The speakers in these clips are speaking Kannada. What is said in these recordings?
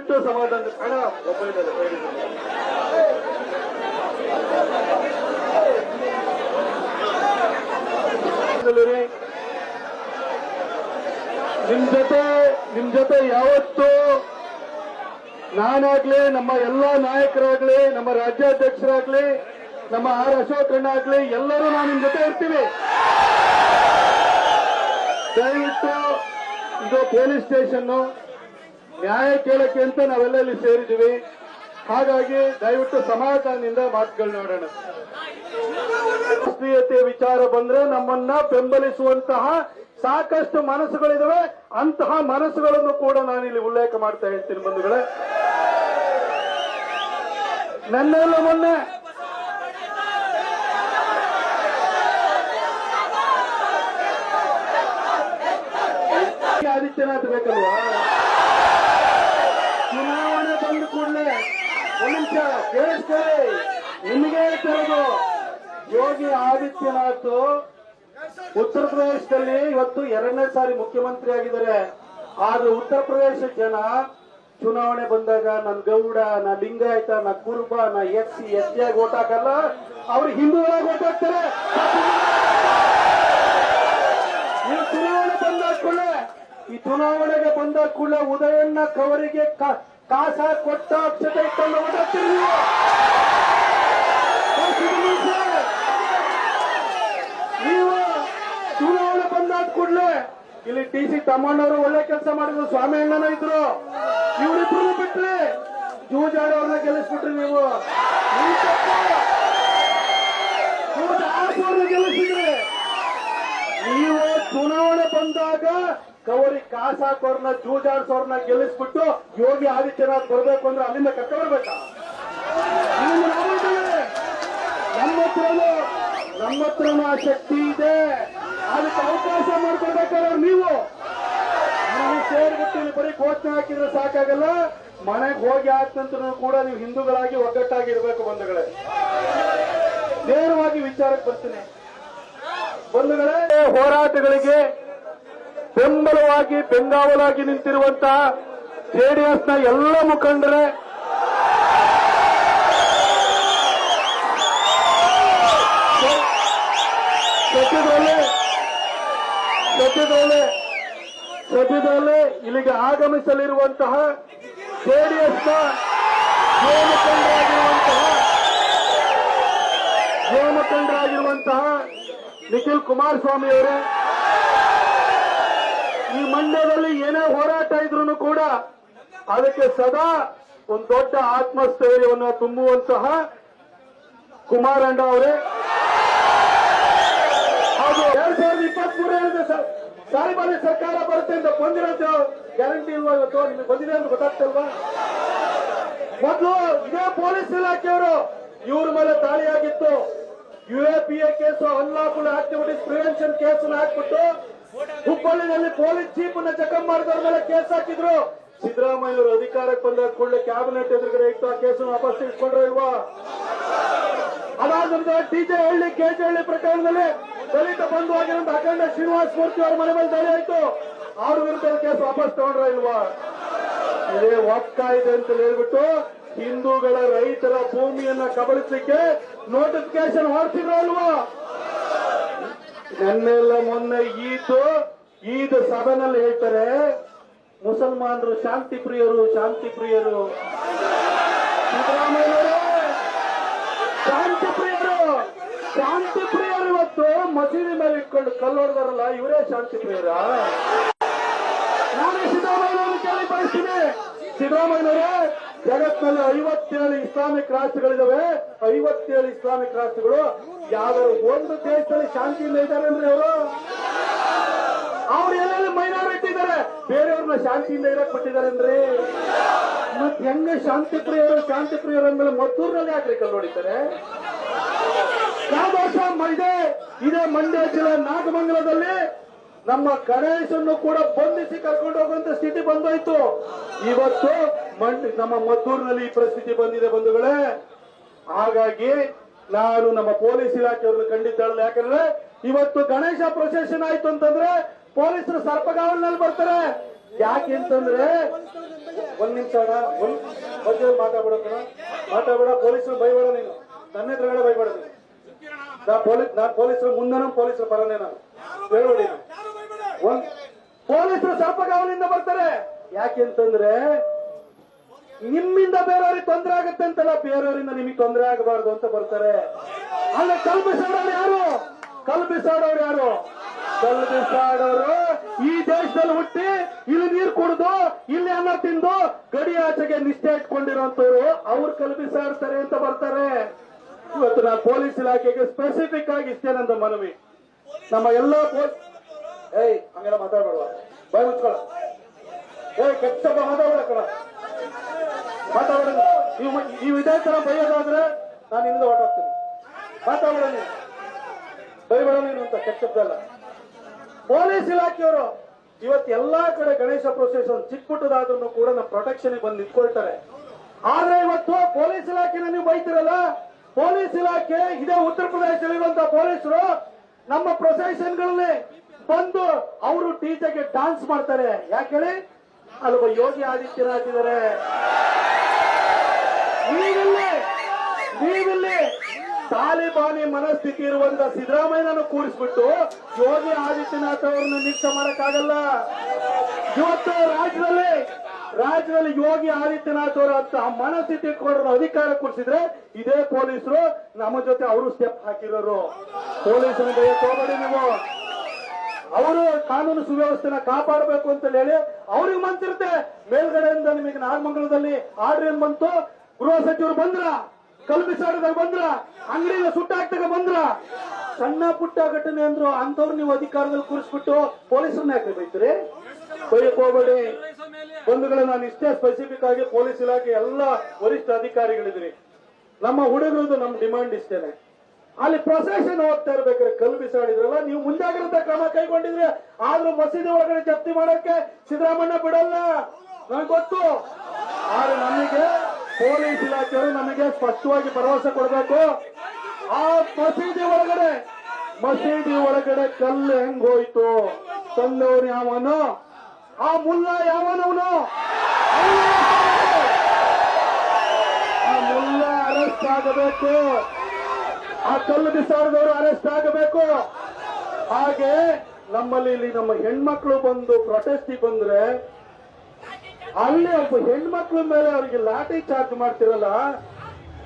ದಯವಿಟ್ಟು ಸಮಾಧಾನ ಹಣ ನಿಮ್ ಜೊತೆ ಯಾವತ್ತು ನಾನಾಗ್ಲಿ, ನಮ್ಮ ಎಲ್ಲಾ ನಾಯಕರಾಗ್ಲಿ, ನಮ್ಮ ರಾಜ್ಯಾಧ್ಯಕ್ಷರಾಗ್ಲಿ, ನಮ್ಮ ಆರ್ ಅಶೋಕಣ್ಣ ಆಗ್ಲಿ, ಎಲ್ಲರೂ ನಾವು ನಿಮ್ ಜೊತೆ ಇರ್ತೀವಿ. ದಯವಿಟ್ಟು ಇದು ಪೊಲೀಸ್ ಸ್ಟೇಷನ್, ನ್ಯಾಯ ಕೇಳಕ್ಕೆ ಅಂತ ನಾವೆಲ್ಲ ಇಲ್ಲಿ ಸೇರಿದ್ದೀವಿ. ಹಾಗಾಗಿ ದಯವಿಟ್ಟು ಸಮಾಧಾನದಿಂದ ಮಾತುಗಳು ನೋಡೋಣ. ರಾಷ್ಟ್ರೀಯತೆ ವಿಚಾರ ಬಂದ್ರೆ ನಮ್ಮನ್ನ ಬೆಂಬಲಿಸುವಂತಹ ಸಾಕಷ್ಟು ಮನಸ್ಸುಗಳಿದಾವೆ. ಅಂತಹ ಮನಸ್ಸುಗಳನ್ನು ಕೂಡ ನಾನಿಲ್ಲಿ ಉಲ್ಲೇಖ ಮಾಡ್ತಾ ಹೇಳ್ತೀನಿ ಬಂಧುಗಳೇ. ನನ್ನೆಲ್ಲ ಮೊನ್ನೆ ಆದಿತ್ಯನಾಥ್ ಬೇಕಲ್ವಾ, ಚುನಾವಣೆ ಬಂದ ಕೂಡಲೇ ಒಂದು ನಿಮಿಷ ಕೇಳಿಸ್ಕೊಳ್ಳಿ, ನಿಮಗೆ ಹೇಳ್ತಿರೋದು, ಯೋಗಿ ಆದಿತ್ಯನಾಥ್ ಉತ್ತರ ಪ್ರದೇಶದಲ್ಲಿ ಇವತ್ತು 2ನೇ ಸಾರಿ ಮುಖ್ಯಮಂತ್ರಿ ಆಗಿದ್ದಾರೆ. ಆದ್ರೆ ಉತ್ತರ ಪ್ರದೇಶ ಜನ ಚುನಾವಣೆ ಬಂದಾಗ ನನ್ ಗೌಡ, ನಾ ಲಿಂಗಾಯತ, ನಾ ಕುರುಬ, ನಾ ಎಸ್ಸಿ ಆಗಿ ಓಟ್ ಹಾಕಲ್ಲ, ಅವ್ರು ಹಿಂದೂಗಳಾಗಿ ಓಟ್ ಹಾಕ್ತಾರೆ. ನೀವು ಚುನಾವಣೆಗೆ ಬಂದ ಕೂಡಲೇ ಉದಯಣ್ಣ ಕವರಿಗೆ ಕಾಸ ಕೊಟ್ಟ ಅಕ್ಷತೆ ಇಟ್ಟನ್ನು ಓಟ್ ಹಾಕ್ತೀರಿ ನೀವು. ಚುನಾವಣೆ ಬಂದಾದ ಕೂಡಲೇ ಇಲ್ಲಿ ಟಿ.ಸಿ. ತಮ್ಮಣ್ಣವರು ಒಳ್ಳೆ ಕೆಲಸ ಮಾಡಿದ್ರು, ಸ್ವಾಮಿ ಅಣ್ಣನ ಇದ್ರು, ಇವರಿಬ್ರು ಬಿಟ್ರಿ ಜೂಜಾಡ್ ಅವ್ರನ್ನ ಗೆಲ್ಲಿಸ್ಬಿಟ್ರಿ. ನೀವು ಗೆಲ್ಲಿಸಿದ್ರಿ. ನೀವು ಚುನಾವಣೆ ಬಂದಾಗ ಕವರಿ ಕಾಸ ಹಾಕೋರ್ನ, ಜೂಜಾಡ್ಸೋರ್ನ ಗೆಲ್ಲಿಸ್ಬಿಟ್ಟು ಯೋಗಿ ಆದಿತ್ಯನಾಥ್ ಬರ್ಬೇಕು ಅಂದ್ರೆ ಅಲ್ಲಿಂದ ಕಟ್ಟ ಬರ್ಬೇಕಾ? ನಮ್ಮ ಹತ್ರನೂ ಆ ಶಕ್ತಿ ಇದೆ, ಅದಕ್ಕೆ ಅವಕಾಶ ಮಾಡ್ಕೊಳ್ಬೇಕಾದ್ರೆ ನೀವು ಸೇರ್ಬಿಟ್ಟು ಬರೀ ಘೋಷಣೆ ಹಾಕಿದ್ರೆ ಸಾಕಾಗಲ್ಲ. ಮನೆಗೆ ಹೋಗಿ ಆದ ಕೂಡ ನೀವು ಹಿಂದೂಗಳಾಗಿ ಒಗ್ಗಟ್ಟಾಗಿರ್ಬೇಕು ಬಂಧುಗಳೇ. ನೇರವಾಗಿ ವಿಚಾರಕ್ಕೆ ಬರ್ತೀನಿ ಬಂಧುಗಳೇ. ಹೋರಾಟಗಳಿಗೆ ಬೆಂಬಲವಾಗಿ ಬೆಂಗಾವಲಾಗಿ ನಿಂತಿರುವಂತಹ ಜೆಡಿಎಸ್ನ ಎಲ್ಲ ಮುಖಂಡರೇ, ಸದ್ಯದಲ್ಲೇ ಇಲ್ಲಿಗೆ ಆಗಮಿಸಲಿರುವಂತಹ ಜೆಡಿಎಸ್ನ ಯುವ ಮುಖಂಡರಾಗಿರುವಂತಹ ನಿಖಿಲ್ ಕುಮಾರಸ್ವಾಮಿ ಅವರೇ, ಈ ಮಂಡ್ಯದಲ್ಲಿ ಏನೇ ಹೋರಾಟ ಇದ್ರೂ ಕೂಡ ಅದಕ್ಕೆ ಸದಾ ಒಂದು ದೊಡ್ಡ ಆತ್ಮಸ್ಥೈರ್ಯವನ್ನು ತುಂಬುವಂತಹ ಕುಮಾರಣ್ಣ ಅವರೇ, ಹಾಗೂ 2023 ಸಾರಿ ಬಾರಿ ಸರ್ಕಾರ ಬರುತ್ತೆ ಅಂತ ಬಂದಿರೋದು ಗ್ಯಾರಂಟಿ ಇಲ್ವಾ? ಇವತ್ತು ನಿಮಗೆ ಬಂದಿದೆ ಅಂತ ಗೊತ್ತಾಗ್ತಲ್ವಾ? ಮೊದಲು ಇದೇ ಪೊಲೀಸ್ ಇಲಾಖೆಯವರು ಇವ್ರ ಮೇಲೆ ದಾಳಿಯಾಗಿತ್ತು. UAPA case, unlawful activities prevention ಕೇಸನ್ನು ಹಾಕ್ಬಿಟ್ಟು ಹುಬ್ಬಳ್ಳಿನಲ್ಲಿ ಪೊಲೀಸ್ ಚೀಫ್ ನ ಜಖಂ ಮಾಡಿದವ್ರ ಮೇಲೆ ಕೇಸ್ ಹಾಕಿದ್ರು. ಸಿದ್ದರಾಮಯ್ಯವರು ಅಧಿಕಾರಕ್ಕೆ ಬಂದ ಕೂಡಲೇ ಕ್ಯಾಬಿನೆಟ್ ಎದುರುಗಡೆ ಇತ್ತು, ಆ ಕೇಸನ್ನು ವಾಪಸ್ ಇಟ್ಕೊಂಡ್ರು ಇಲ್ವಾ? ಅದಾದ ನಂತರ ಟಿಜೆ ಹಳ್ಳಿ, ಕೆಜೆ ಹಳ್ಳಿ ಪ್ರಕರಣದಲ್ಲಿ ದಲಿತ ಬಂಧು ಆಗಿರೋ ಅಖಂಡ ಶ್ರೀನಿವಾಸ ಮೂರ್ತಿ ಅವರ ಮನೆ ಮೇಲೆ ದಾಳಿ ಆಯ್ತು, ಅವ್ರ ವಿರುದ್ಧ ಕೇಸ್ ವಾಪಸ್ ತಗೊಂಡ್ರ ಇಲ್ವಾ? ಇದೇ ಒಕ್ಕ ಇದೆ ಅಂತ ಹೇಳ್ಬಿಟ್ಟು ಹಿಂದೂಗಳ ರೈತರ ಭೂಮಿಯನ್ನ ಕಬಳಿಸಲಿಕ್ಕೆ ನೋಟಿಫಿಕೇಶನ್ ಹೊರಟಿದ್ರು ಅಲ್ವಾ? ನೆನ್ನೆಲ್ಲ ಮೊನ್ನೆ ಈದ್ ಸಭೆನಲ್ಲಿ ಹೇಳ್ತಾರೆ ಮುಸಲ್ಮಾನರು ಶಾಂತಿ ಪ್ರಿಯರು. ಸಿದ್ದರಾಮಯ್ಯವರು ಶಾಂತಿ ಪ್ರಿಯರು ಇವತ್ತು ಮಸೀದಿ ಮೇಲೆ ಇಟ್ಕೊಂಡು ಕಲ್ಲೊಡೆದಾರಲ್ಲ, ಇವರೇ ಶಾಂತಿ ಪ್ರಿಯರ? ನಾನು ಸಿದ್ದರಾಮಯ್ಯನವರು ಕೇಳಿ ಬಯಸ್ತೀನಿ, ಸಿದ್ದರಾಮಯ್ಯನವರೇ, ಜಗತ್ತಿನಲ್ಲಿ 57 ಇಸ್ಲಾಮಿಕ್ ರಾಷ್ಟ್ರಗಳಿದಾವೆ. 57 ಇಸ್ಲಾಮಿಕ್ ರಾಷ್ಟ್ರಗಳು ಯಾವ್ದಾದ್ರು ಒಂದು ದೇಶದಲ್ಲಿ ಶಾಂತಿಯಿಂದ ಇದ್ದಾರೆ ಅಂದ್ರೆ ಅವ್ರು ಎಲ್ಲೆಲ್ಲಿ ಮೈನಾರಿಟಿ ಇದ್ದಾರೆ, ಬೇರೆಯವ್ರನ್ನ ಶಾಂತಿಯಿಂದ ಇರಕ್ ಬಿಟ್ಟಿದ್ದಾರೆ ಅಂದ್ರೆ ಮತ್ ಹೆಂಗ ಶಾಂತಿ ಪ್ರಿಯರು ಅಂದ್ಮೇಲೆ ಮದ್ದೂರಿನಲ್ಲಿ ಯಾಕ್ರಿ ಕಲ್ಲೊಡಿತಾರೆ? ಇದೇ ಮಂಡ್ಯ ಜಿಲ್ಲೆ ನಾಗಮಂಗಲದಲ್ಲಿ ನಮ್ಮ ಗಣೇಶನ್ನು ಕೂಡ ಬಂಧಿಸಿ ಕರ್ಕೊಂಡು ಹೋಗುವಂತ ಸ್ಥಿತಿ ಬಂದೋಯ್ತು. ಇವತ್ತು ನಮ್ಮ ಮದ್ದೂರಿನಲ್ಲಿ ಈ ಪರಿಸ್ಥಿತಿ ಬಂದಿದೆ ಬಂಧುಗಳೇ. ಹಾಗಾಗಿ ನಾನು ನಮ್ಮ ಪೊಲೀಸ್ ಇಲಾಖೆಯವ್ರನ್ನ ಖಂಡಿತ ಯಾಕಂದ್ರೆ ಇವತ್ತು ಗಣೇಶ ಪ್ರೊಸೆಷನ್ ಆಯ್ತು ಅಂತಂದ್ರೆ ಪೊಲೀಸರು ಸರ್ಪಗಾವಲಿನಲ್ಲಿ ಬರ್ತಾರೆ, ಯಾಕೆ ಅಂತಂದ್ರೆ ಒಂದ್ ನಿಮಿಷ ಒಂದ್ ಬಗ್ಗೆ ಮಾತಾಡ್ಬೇಡ ಪೊಲೀಸರು ಬೈಬೇಡ ನೀನು ನನ್ನ ಎದುರುಗಡೆ ಬೈಬೇಡ ನೀನು ನಾನ್ ಪೊಲೀಸರು ಮುಂದನೂ ಪೊಲೀಸರು ಪರನೇ ನಾನು ಹೇಳ್ಬೇಡಿ ಪೊಲೀಸರು ಸ್ವಲ್ಪ ಗಮನದಿಂದ ಬರ್ತಾರೆ ಯಾಕೆ ಅಂತಂದ್ರೆ ನಿಮ್ಮಿಂದ ಬೇರೆಯವ್ರಿಗೆ ತೊಂದರೆ ಆಗುತ್ತೆ ಅಂತಲ್ಲ ಬೇರೆಯವರಿಂದ ನಿಮಗೆ ತೊಂದರೆ ಆಗಬಾರ್ದು ಅಂತ ಬರ್ತಾರೆ ಅಲ್ಲ ಕಲ್ಪಿಸಾಡೋರು ಯಾರು ಕಲ್ಪಿಸಾಡೋರು ಈ ದೇಶದಲ್ಲಿ ಹುಟ್ಟಿ ಇಲ್ಲಿ ನೀರು ಕುಡಿದು ಇಲ್ಲಿ ಅನ್ನ ತಿಂದು ಗಡಿ ಆಚೆಗೆ ನಿಷ್ಠೆ ಇಟ್ಕೊಂಡಿರುವಂತವ್ರು ಅವ್ರು ಕಲ್ಪಿಸಾಡ್ತಾರೆ ಅಂತ ಬರ್ತಾರೆ ಇವತ್ತು ನಾನು ಪೊಲೀಸ್ ಇಲಾಖೆಗೆ ಸ್ಪೆಸಿಫಿಕ್ ಆಗಿ ಇಷ್ಟೇ ನಂದು ಮನವಿ ನಮ್ಮ ಎಲ್ಲ ಹಂಗೆಲ್ಲ ಮಾತಾಡ್ಬೇಡ ಬಾಯ್ ಮುಚ್ಕೊಳ ಕೆಟ್ಟ ಮಾತಾಡ್ಬೇಡ ಮಾತಾಡ ನೀವು ಇದೇ ತರ ಬೈಯೋದಾದ್ರೆ ನಾನು ಇಲ್ಲಿಂದ ಹೊರಟೋಗ್ತೀನಿ ಮಾತಾಡೋಣ ನೀವು ಬೈಬೇಡ ನೀನು ಅಂತ ಕೆಟ್ಟದ್ದಲ್ಲ ಪೊಲೀಸ್ ಇಲಾಖೆಯವರು ಇವತ್ತು ಎಲ್ಲಾ ಕಡೆ ಗಣೇಶ ಪ್ರೊಸೆಷನ್ ಚಿಕ್ಕ ಪುಟ್ಟದಾದ್ರೂ ಕೂಡ ನಮ್ಮ ಪ್ರೊಟೆಕ್ಷನ್ ಬಂದು ನಿಂತ್ಕೊಳ್ತಾರೆ ಆದ್ರೆ ಇವತ್ತು ಪೊಲೀಸ್ ಇಲಾಖೆನ ನೀವು ಬೈತಿರಲ್ಲ ಪೊಲೀಸ್ ಇಲಾಖೆ ಇದೇ ಉತ್ತರ ಪ್ರದೇಶದಲ್ಲಿರುವಂತಹ ಪೊಲೀಸರು ನಮ್ಮ ಪ್ರೊಸೆಷನ್ಗಳಲ್ಲಿ ಬಂದು ಅವರು ಟೀಚರ್ಗೆ ಡಾನ್ಸ್ ಮಾಡ್ತಾರೆ ಯಾಕೆ ಹೇಳಿ ಅಲ್ಲೊಬ್ಬ ಯೋಗಿ ಆದಿತ್ಯನಾಥ್ ಇದ್ದಾರೆ ನೀವಿಲ್ಲಿ ತಾಲಿಬಾನಿ ಮನಸ್ಥಿತಿ ಇರುವಂತ ಸಿದ್ದರಾಮಯ್ಯನನ್ನು ಕೂರಿಸ್ಬಿಟ್ಟು ಯೋಗಿ ಆದಿತ್ಯನಾಥ್ ಅವರನ್ನು ನಿರೀಕ್ಷೆ ಮಾಡಕ್ಕಾಗಲ್ಲ ಇವತ್ತು ರಾಜ್ಯದಲ್ಲಿ ಯೋಗಿ ಆದಿತ್ಯನಾಥ್ ಅವರ ಮನಸ್ಥಿತಿ ಇಟ್ಕೊಂಡ್ರ ಅಧಿಕಾರ ಕೂರಿಸಿದ್ರೆ ಇದೇ ಪೊಲೀಸರು ನಮ್ಮ ಜೊತೆ ಅವರು ಸ್ಟೆಪ್ ಹಾಕಿರೋರು ಪೊಲೀಸರು ಹೋಗಬೇಡಿ ನೀವು ಅವರು ಕಾನೂನು ಸುವ್ಯವಸ್ಥೆನ ಕಾಪಾಡಬೇಕು ಅಂತ ಹೇಳಿ ಅವ್ರಿಗೆ ಮನ್ಸಿರುತ್ತೆ ಮೇಲ್ಗಡೆಯಿಂದ ನಿಮಗೆ ನಾಗಮಂಗಲದಲ್ಲಿ ಆರ್ಡರ್ ಏನ್ ಬಂತು ಗೃಹ ಸಚಿವರು ಬಂದ್ರ ಕಲ್ಪಿಸಾಡದಾಗ ಬಂದ್ರ ಅಂಗಡಿಯಿಂದ ಸುಟ್ಟಾಕ್ದಾಗ ಬಂದ್ರ ಸಣ್ಣ ಪುಟ್ಟ ಘಟನೆ ಅಂದ್ರು ಅಂತವ್ರು ನೀವು ಅಧಿಕಾರದಲ್ಲಿ ಕೂರಿಸ್ಬಿಟ್ಟು ಪೊಲೀಸರನ್ನ ಯಾಕೆ ಬೈತೀರಿ ಬೈಯಕ್ ಹೋಗ್ಬೇಡಿ ಬಂಧುಗಳು ನಾನು ಇಷ್ಟೇ ಸ್ಪೆಸಿಫಿಕ್ ಆಗಿ ಪೊಲೀಸ್ ಇಲಾಖೆ ಎಲ್ಲ ವರಿಷ್ಠ ಅಧಿಕಾರಿಗಳಿದ್ರಿ ನಮ್ಮ ಹುಡುಗರದು ನಮ್ ಡಿಮಾಂಡ್ ಇಷ್ಟೇನೆ ಅಲ್ಲಿ ಪ್ರೊಸೆಷನ್ ಹೋಗ್ತಾ ಇರ್ಬೇಕಾದ್ರೆ ಕಲ್ಲು ಬಿಸಾಡಿದ್ರಲ್ಲ ನೀವು ಮುಂಜಾಗ್ರತಾ ಕ್ರಮ ಕೈಗೊಂಡಿದ್ರೆ ಆದ್ರೂ ಮಸೀದಿ ಒಳಗಡೆ ಜಪ್ತಿ ಮಾಡಕ್ಕೆ ಸಿದ್ದರಾಮಯ್ಯ ಬಿಡಲ್ಲ ನನಗೆ ಗೊತ್ತು ಆದ್ರೆ ನಮಗೆ ಪೊಲೀಸ್ ಇಲಾಖೆಯವರು ನಮಗೆ ಸ್ಪಷ್ಟವಾಗಿ ಭರವಸೆ ಕೊಡಬೇಕು ಆ ಮಸೀದಿ ಒಳಗಡೆ ಕಲ್ಲು ಹೆಂಗ್ ಹೋಯ್ತು ತಂದವ್ರು ಯಾವನು ಆ ಮುಲ್ಲ ಯಾವನವನು ಆ ಮುಲ್ಲ ಅರೆಸ್ಟ್ ಆಗಬೇಕು ಆ ಕಲ್ಲು ಬಿಸಾಡಿದವರು ಅರೆಸ್ಟ್ ಆಗಬೇಕು ಹಾಗೆ ನಮ್ಮಲ್ಲಿ ಇಲ್ಲಿ ನಮ್ಮ ಹೆಣ್ಮಕ್ಳು ಬಂದು ಪ್ರೊಟೆಸ್ಟ್ ಬಂದ್ರೆ ಅಲ್ಲಿ ಒಬ್ಬ ಹೆಣ್ಮಕ್ಳ ಮೇಲೆ ಅವರಿಗೆ ಲಾಠಿ ಚಾರ್ಜ್ ಮಾಡ್ತಿರಲ್ಲ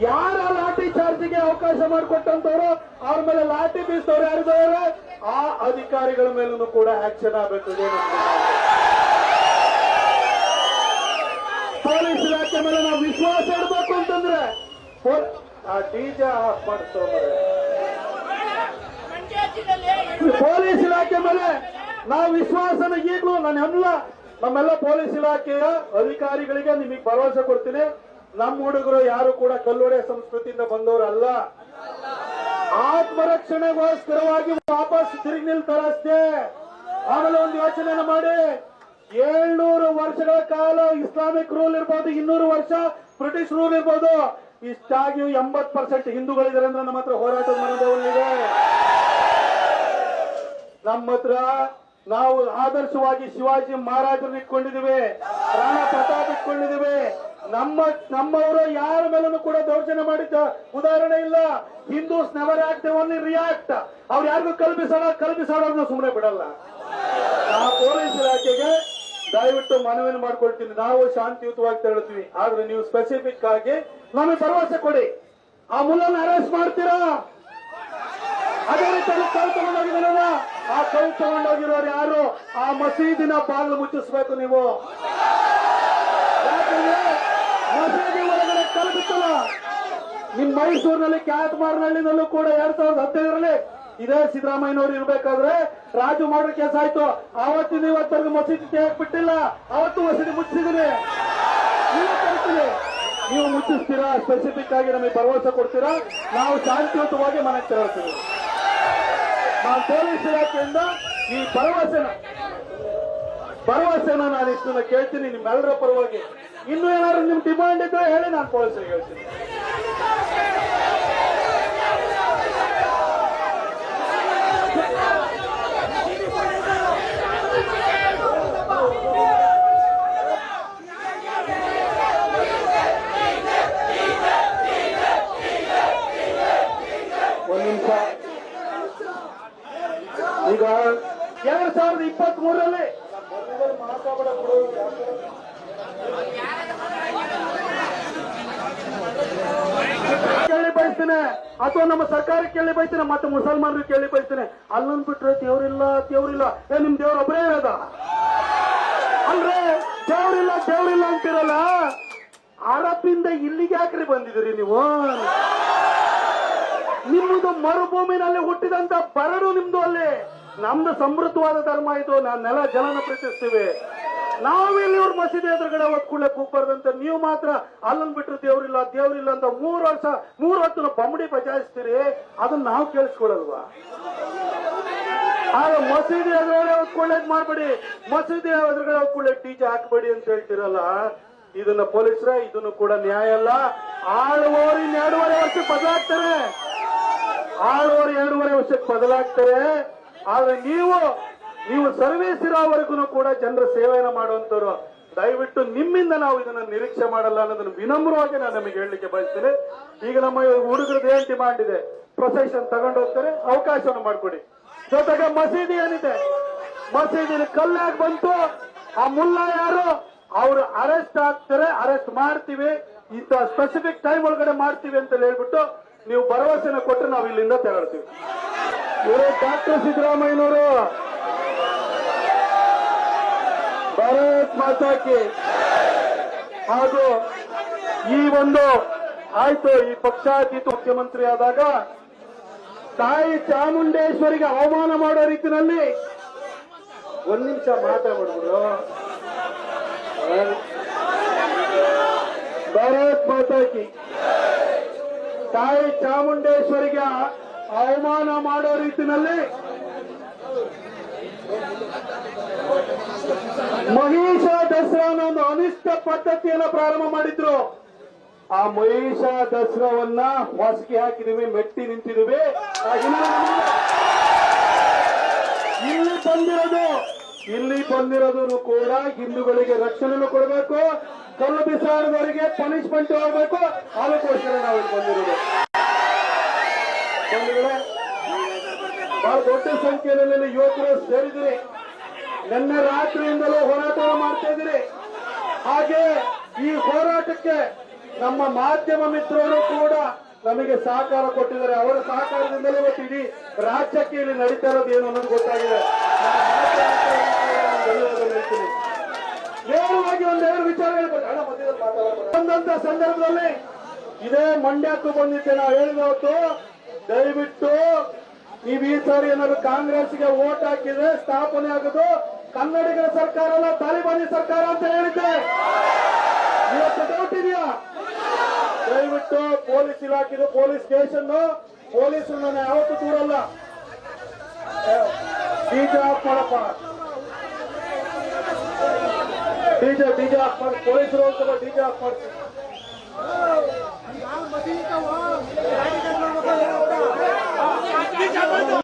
ಯಾರ ಲಾಠಿ ಚಾರ್ಜ್ಗೆ ಅವಕಾಶ ಮಾಡಿಕೊಟ್ಟಂತವ್ರು ಅವ್ರ ಮೇಲೆ ಲಾಠಿ ಬೀಸದವ್ರು ಯಾರಿದವ್ರೆ ಆ ಅಧಿಕಾರಿಗಳ ಮೇಲೂ ಕೂಡ ಆಕ್ಷನ್ ಆಗಬೇಕು ಪೊಲೀಸ್ ಇಲಾಖೆ ಮೇಲೆ ನಾವು ವಿಶ್ವಾಸ ಇಡಬೇಕು ಅಂತಂದ್ರೆ ಆ ಡಿಜೆ ಆಫ್ ಮಾಡಿಸ್ತವ್ರೆ ಪೊಲೀಸ್ ಇಲಾಖೆ ಮೇಲೆ ನಾವು ವಿಶ್ವಾಸನ ಈಗಲೂ ನಮ್ಮೆಲ್ಲ ಪೊಲೀಸ್ ಇಲಾಖೆಯ ಅಧಿಕಾರಿಗಳಿಗೆ ನಿಮಗೆ ಭರವಸೆ ಕೊಡ್ತೀನಿ ನಮ್ಮ ಹುಡುಗರು ಯಾರು ಕೂಡ ಕಲ್ಲೊಡೆ ಸಂಸ್ಕೃತಿಯಿಂದ ಬಂದವರಲ್ಲ ಆತ್ಮರಕ್ಷಣೆಗೋಸ್ಕರವಾಗಿ ವಾಪಸ್ ತಿರುಗಿ ನಿಲ್ತಾರಷ್ಟೇ ಆಮೇಲೆ ಒಂದು ಯೋಚನೆ ಮಾಡಿ 700 ವರ್ಷಗಳ ಕಾಲ ಇಸ್ಲಾಮಿಕ್ ರೂಲ್ ಇರ್ಬೋದು 200 ವರ್ಷ ಬ್ರಿಟಿಷ್ ರೂಲ್ ಇರ್ಬೋದು ಇಷ್ಟಾಗಿ 80% ಹಿಂದೂಗಳಿದ್ದಾರೆ ಅಂದ್ರೆ ನಮ್ಮ ಹತ್ರ ಹೋರಾಟದ ಮನೋಭಾವನೆ ನಮ್ಮ ಹತ್ರ ನಾವು ಆದರ್ಶವಾಗಿ ಶಿವಾಜಿ ಮಹಾರಾಜರನ್ನ ಇಟ್ಕೊಂಡಿದ್ದೀವಿ ರಾಣಾ ಪ್ರತಾಪ್ ಇಟ್ಕೊಂಡಿದ್ದೀವಿ ನಮ್ಮವರು ಯಾರ ಮೇಲೂ ಕೂಡ ದೌರ್ಜನ್ಯ ಮಾಡಿದ್ದ ಉದಾಹರಣೆ ಇಲ್ಲ Hindus never act only react ಅವ್ರು ಯಾರಿಗೂ ಕಲ್ಪಿಸೋದನ್ನ ಸುಮ್ಮನೆ ಬಿಡಲ್ಲ ಆ ಪೊಲೀಸ್ ಇಲಾಖೆಗೆ ದಯವಿಟ್ಟು ಮನವಿಯನ್ನು ಮಾಡ್ಕೊಳ್ತೀನಿ ನಾವು ಶಾಂತಿಯುತವಾಗಿ ತೆರಳುತ್ತೀವಿ ಆದ್ರೆ ನೀವು ಸ್ಪೆಸಿಫಿಕ್ ಆಗಿ ನಮಗೆ ಭರವಸೆ ಕೊಡಿ ಆ ಮುಲ್ಲನ್ನು ಅರೆಸ್ಟ್ ಮಾಡ್ತೀರಾ ಅದೇ ರೀತಿಯಲ್ಲಿ ಕಲ್ ತಗೊಂಡೋಗಿದ್ದಾರಲ್ಲ ಆ ಕಲ್ ತಗೊಂಡೋಗಿರೋರು ಯಾರು ಆ ಮಸೀದಿನ ಬಾಗಿಲು ಮುಚ್ಚಿಸ್ಬೇಕು ನೀವು ಯಾಕಂದ್ರೆ ಮಸೀದಿ ಒಳಗಡೆ ಕಲ್ ಬಿತ್ತಲ್ಲ ನಿಮ್ ಮೈಸೂರಿನಲ್ಲಿ ಕ್ಯಾತ್ಮಾರ್ನಹಳ್ಳಿನಲ್ಲೂ ಕೂಡ 2015ರಲ್ಲಿ ಇದೇ ಸಿದ್ದರಾಮಯ್ಯನವರು ಇರ್ಬೇಕಾದ್ರೆ ರಾಜು ಮಾಡ್ರ ಕೇಸ್ ಆಯ್ತು ಅವತ್ತಿನ ಇವತ್ತರೆಗೂ ಮಸೀದಿ ತೆಗೆಕ್ ಬಿಟ್ಟಿಲ್ಲ ಅವತ್ತು ಮಸೀದಿ ಮುಚ್ಚಿದ್ದೀನಿ ನೀವು ಮುಚ್ಚಿಸ್ತೀರಾ ಸ್ಪೆಸಿಫಿಕ್ ಆಗಿ ನಮಗೆ ಭರವಸೆ ಕೊಡ್ತೀರಾ ನಾವು ಶಾಂತಿಯುತವಾಗಿ ಮನೆಗೆ ತೆರಳ್ತೀವಿ ನಾನು ಪೊಲೀಸ್ ಇಲಾಖೆಯಿಂದ ಈ ಭರವಸೆನ ನಾನು ಇಷ್ಟನ್ನ ಕೇಳ್ತೀನಿ ನಿಮ್ಮೆಲ್ಲರ ಪರವಾಗಿ ಇನ್ನು ಏನಾದ್ರು ನಿಮ್ ಡಿಮಾಂಡ್ ಇದ್ರೆ ಹೇಳಿ ನಾನು ಪೊಲೀಸರಿಗೆ ಹೇಳ್ತೀನಿ 2023 ಕೇಳಿ ಬಯಸ್ತೇನೆ, ಅಥವಾ ನಮ್ಮ ಸರ್ಕಾರ ಕೇಳಿ ಬಯಸ್ತೇನೆ, ಮತ್ತೆ ಮುಸಲ್ಮಾನರು ಕೇಳಿ ಬಯಸ್ತೇನೆ. ಅಲ್ಲೊಂದ್ ಬಿಟ್ರೆ ದೇವ್ರಿಲ್ಲ ದೇವ್ರಿಲ್ಲ, ನಿಮ್ ದೇವ್ರ ಒಬ್ಬರೇ ಇರೋದ ಅಲ್ರೇ? ದೇವ್ರಿಲ್ಲ ಅಂತಿರಲ್ಲ, ಅರಬಿಂದ ಇಲ್ಲಿಗೆ ಯಾಕ್ರಿ ಬಂದಿದ್ರಿ ನೀವು? ನಿಮ್ಮದು ಮರುಭೂಮಿನಲ್ಲಿ ಹುಟ್ಟಿದಂತ ಬರಡು ನಿಮ್ದು. ಅಲ್ಲಿ ನಮ್ದು ಸಮೃದ್ಧವಾದ ಧರ್ಮ ಇದು. ನೆಲ ಜಲನ ಪ್ರೀತಿಸ್ತೀವಿ. ನಾವಿಲ್ಲಿ ಇವ್ರ ಮಸೀದಿ ಎದುರುಗಡೆ ಒತ್ಕೊಳ್ಳೆ ಕೂಗ್ಬಾರ್ದಂತ ನೀವು ಮಾತ್ರ ಅಲ್ಲನ್ ಬಿಟ್ರೆ ದೇವ್ರಿಲ್ಲ ಅಂತ 3 ಹೊತ್ತು ಬಮ್ಮಡಿ ಬಜಾಯಿಸ್ತೀರಿ. ಅದನ್ನ ನಾವು ಕೇಳಿಸ್ಕೊಳ್ಳಲ್ವಾ? ಆಗ ಮಸೀದಿ ಎದುರುಗಡೆ ಒತ್ಕೊಳ್ಳೇದ್ ಮಾಡ್ಬೇಡಿ, ಮಸೀದಿ ಎದುರುಗಡೆ ಒತ್ಕೊಳ್ಳೆ ಡಿಜೆ ಹಾಕ್ಬೇಡಿ ಅಂತ ಹೇಳ್ತಿರಲ್ಲ. ಇದನ್ನ ಪೊಲೀಸರೇ, ಇದನ್ನು ಕೂಡ ನ್ಯಾಯ ಅಲ್ಲ. ಆಳುವವರು 2.5 ವರ್ಷಕ್ಕೆ ಬದಲಾಗ್ತಾರೆ. ಆಳುವವರು 2.5 ವರ್ಷಕ್ಕೆ ಬದಲಾಗ್ತಾರೆ. ಆದ್ರೆ ನೀವು ಸರ್ವಿಸ್ ಇರೋವರೆಗೂ ಕೂಡ ಜನರ ಸೇವೆಯನ್ನು ಮಾಡುವಂತವ್ರು. ದಯವಿಟ್ಟು ನಿಮ್ಮಿಂದ ನಾವು ಇದನ್ನ ನಿರೀಕ್ಷೆ ಮಾಡಲ್ಲ ಅನ್ನೋದನ್ನು ವಿನಮ್ರವಾಗಿ ನಾನು ನಮಗೆ ಹೇಳಲಿಕ್ಕೆ ಬಯಸ್ತೇನೆ. ಈಗ ನಮ್ಮ ಹುಡುಗರದ್ದು ಏನ್ ಡಿಮಾಂಡ್ ಇದೆ, ಪ್ರೊಸೆಷನ್ ತಗೊಂಡು ಹೋಗ್ತಾರೆ, ಅವಕಾಶವನ್ನು ಮಾಡಿಕೊಡಿ. ಜೊತೆಗೆ ಮಸೀದಿ ಏನಿದೆ, ಮಸೀದಿನ ಕಲ್ಲಾಗಿ ಬಂತು, ಆ ಮುಲ್ಲಾ ಯಾರು ಅವರು ಅರೆಸ್ಟ್ ಆಗ್ತಾರೆ, ಅರೆಸ್ಟ್ ಮಾಡ್ತೀವಿ, ಇಂಥ ಸ್ಪೆಸಿಫಿಕ್ ಟೈಮ್ ಒಳಗಡೆ ಮಾಡ್ತೀವಿ ಅಂತ ಹೇಳ್ಬಿಟ್ಟು ನೀವು ಭರವಸೆನ ಕೊಟ್ಟರೆ ನಾವು ಇಲ್ಲಿಂದ ತೆರಳ್ತೀವಿ. ಇವರು ಡಾಕ್ಟರ್ ಸಿದ್ದರಾಮಯ್ಯನವರು ಭಾರತ್ ಮಾತಾಕಿ ಹಾಗೂ ಈ ಒಂದು ಆಯ್ತು, ಈ ಪಕ್ಷಾತೀತ ಮುಖ್ಯಮಂತ್ರಿ ಆದಾಗ ತಾಯಿ ಚಾಮುಂಡೇಶ್ವರಿಗೆ ಅವಮಾನ ಮಾಡೋ ರೀತಿಯಲ್ಲಿ 1 ನಿಮಿಷ ಮಾತಾಡ್ಬಿಡ್ಬಿಡು. ಭಾರತ್ ಮಾತಾಕಿ ತಾಯಿ ಚಾಮುಂಡೇಶ್ವರಿಗೆ ಅವಮಾನ ಮಾಡೋ ರೀತಿಯಲ್ಲಿ ಮಹಿಷ ದಸರಾ ಒಂದು ಅನಿಷ್ಟ ಪದ್ಧತಿಯನ್ನ ಪ್ರಾರಂಭ ಮಾಡಿದ್ರು. ಆ ಮಹಿಷ ದಸರಾವನ್ನ ಹೊಸಕಿ ಹಾಕಿದೀವಿ, ಮೆಟ್ಟಿ ನಿಂತಿದ್ದೀವಿ. ಇಲ್ಲಿ ಬಂದಿರೋದು ಕೂಡ ಹಿಂದೂಗಳಿಗೆ ರಕ್ಷಣೆ ಕೊಡಬೇಕು, ಕಲ್ಲು ಬಿಸಾಡದವರಿಗೆ ಪನಿಷ್ಮೆಂಟ್ ಆಗಬೇಕು. ಅದಕ್ಕೋಸ್ಕರ ನಾವು ಇಲ್ಲಿ ಬಂದಿರೋದು. ಬಹಳ ದೊಡ್ಡ ಸಂಖ್ಯೆಯಲ್ಲಿ ಯುವಕರು ಸೇರಿದ್ರಿ. ನಿನ್ನೆ ರಾತ್ರಿಯಿಂದಲೂ ಹೋರಾಟ ಮಾಡ್ತಾ ಇದ್ದೀರಿ. ಹಾಗೆ ಈ ಹೋರಾಟಕ್ಕೆ ನಮ್ಮ ಮಾಧ್ಯಮ ಮಿತ್ರರು ಕೂಡ ನಮಗೆ ಸಹಕಾರ ಕೊಟ್ಟಿದ್ದಾರೆ. ಅವರ ಸಹಕಾರದಿಂದಲೇ ಇವತ್ತು ಇಡೀ ರಾಜ್ಯಕ್ಕೆ ಇಲ್ಲಿ ನಡೀತಾ ಇರೋದು ಏನು ಅನ್ನೋದು ಗೊತ್ತಾಗಿದೆ. ನೇರವಾಗಿ 1-2 ವಿಚಾರಗಳು ಬಂದಂತ ಸಂದರ್ಭದಲ್ಲಿ ಇದೇ ಮಂಡ್ಯಕ್ಕೂ ಬಂದಿದ್ದೆ. ನಾವು ಹೇಳಿದವತ್ತು ದಯವಿಟ್ಟು ನೀವು ಈ ಸಾರಿ ಏನಾದ್ರು ಕಾಂಗ್ರೆಸ್ಗೆ ವೋಟ್ ಹಾಕಿದ್ರೆ ಸ್ಥಾಪನೆ ಆಗೋದು ಕನ್ನಡಿಗರ ಸರ್ಕಾರ ಅಲ್ಲ, ತಾಲಿಬಾನಿ ಸರ್ಕಾರ ಅಂತ ಹೇಳಿದ್ದೆ. ಇವತ್ತು ಡೌಟ್ ಇದೆಯಾ? ದಯವಿಟ್ಟು ಪೊಲೀಸ್ ಇಲಾಖೆ, ಪೊಲೀಸ್ ಸ್ಟೇಷನ್, ಪೊಲೀಸರು ನಾನು ಯಾವತ್ತೂ ದೂರಲ್ಲ. ಡಿಜೆ ಆಫ್ ಮಾಡಪ್ಪ, ಡಿಜೆ ಆಫ್ ಮಾಡಿ, ಪೊಲೀಸರು ಅಂತ ಡಿಜೆ ಆಫ್ ಮಾಡ್ತೀನಿ.